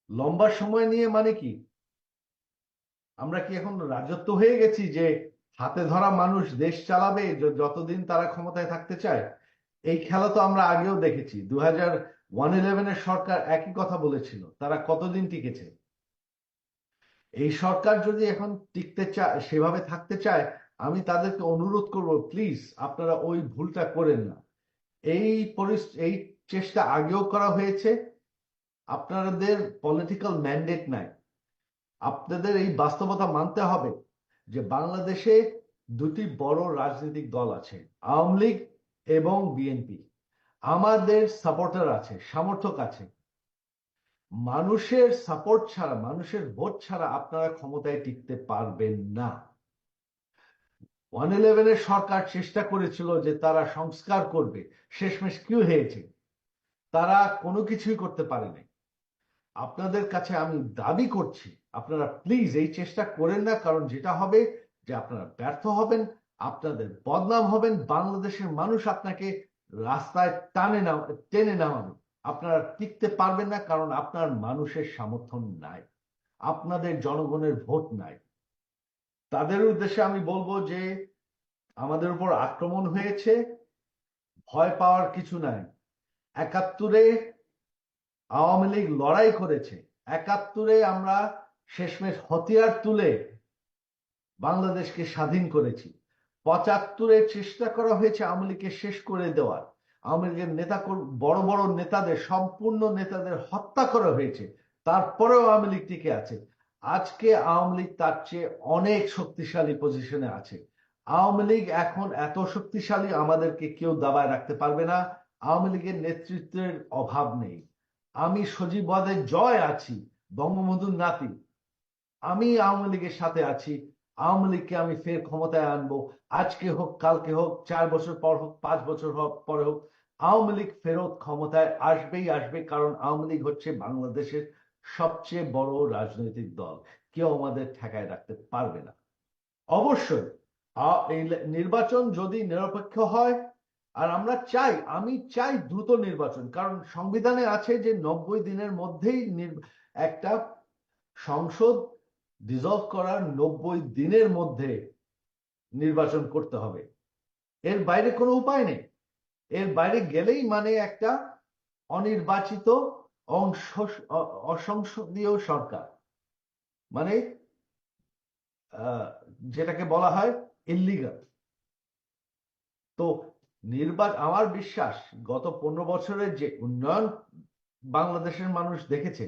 লম্বা সময় নিয়ে মানে কি? আমরা কি এখন রাজত্ব হয়ে গেছি যে হাতে ধরা মানুষ দেশ চালাবে যতদিন তারা ক্ষমতায় থাকতে চায়? এই খেলা তো আমরা আগেও দেখেছি। 2011-এর সরকার একই কথা বলেছিল, তারা কতদিন টিকেছে? এই সরকার যদি এখন টিকতে চায়, সেভাবে থাকতে চায়, আমি তাদেরকে অনুরোধ করব, প্লিজ আপনারা ওই ভুলটা করেন না। এই চেষ্টা আগেও করা হয়েছে। আপনাদের পলিটিক্যাল ম্যান্ডেট নাই। আপনাদের এই বাস্তবতা মানতে হবে যে বাংলাদেশে দুটি বড় রাজনৈতিক দল আছে, আওয়ামী লীগ এবং বিএনপি। আমাদের সাপোর্টার আছে, সমর্থক আছে। মানুষের সাপোর্ট ছাড়া, মানুষের ভোট ছাড়া আপনারা ক্ষমতায় টিকতে পারবেন না। 111-এর সরকার চেষ্টা করেছিল যে তারা সংস্কার করবে, শেষমেশ কি হয়েছে? তারা কোনো কিছুই করতে পারেনি। আপনাদের কাছে আমি দাবি করছি, আপনারা প্লিজ এই চেষ্টা করেন না, কারণ যেটা হবে যে আপনারা ব্যর্থ হবেন, আপনাদের বদনাম হবেন, বাংলাদেশের মানুষ আপনাকে রাস্তায় টেনে নামাবে। আপনারা টিকতে পারবেন না, কারণ আপনার মানুষের সমর্থন নাই, আপনাদের জনগণের ভোট নাই। তাদের উদ্দেশ্যে আমি বলবো যে আমাদের উপর আক্রমণ হয়েছে, ভয় পাওয়ার কিছু নাই। 71-এ আওয়ামী লীগ লড়াই করেছে, 71-এ আমরা শেষমেশ হাতিয়ার তুলে বাংলাদেশকে স্বাধীন করেছি। 75-এ চেষ্টা করা হয়েছে আওয়ামী লীগকে শেষ করে দেওয়ার। আওয়ামী লীগের বড় বড় নেতাদের, সম্পূর্ণ নেতাদের হত্যা করা হয়েছে। তারপরেও আওয়ামী লীগ টিকে আছে। আজকে আওয়ামী লীগ তার চেয়ে অনেক শক্তিশালী পজিশনে আছে। আওয়ামী লীগ এখন এত শক্তিশালী, আমাদেরকে কেউ দাবায় রাখতে পারবে না। আওয়ামী লীগের নেতৃত্বের অভাব নেই। আমি সজীব ওয়াজেদ জয় আছি, বঙ্গবন্ধুর নাতি। আমি আওয়ামী লীগের সাথে আছি। আওয়ামী লীগকে আমি ফের ক্ষমতায় আনবো। আজকে হোক, কালকে হোক, 4 বছর পর হোক, 5 বছর পরে হোক, আওয়ামী লীগ ফেরত ক্ষমতায় আসবেই আসবে। কারণ আওয়ামী লীগ হচ্ছে বাংলাদেশের সবচেয়ে বড় রাজনৈতিক দল। কেউ আমাদের ঠেকায় রাখতে পারবে না। অবশ্যই এই নির্বাচন যদি নিরপেক্ষ হয়, আর আমি চাই দ্রুত নির্বাচন, কারণ সংবিধানে আছে যে 90 দিনের মধ্যেই একটা সংসদ ডিসলভ করার 90 দিনের মধ্যে নির্বাচন করতে হবে। এর বাইরে কোনো উপায় নেই। এর বাইরে গেলেই মানে একটা অনির্বাচিত অংশ, অসংসদীয় সরকার, মানে আহ, যেটাকে বলা হয় ইল্লিগাল। তো আমার বিশ্বাস, গত 15 বছরের যে উন্নয়ন বাংলাদেশের মানুষ দেখেছে,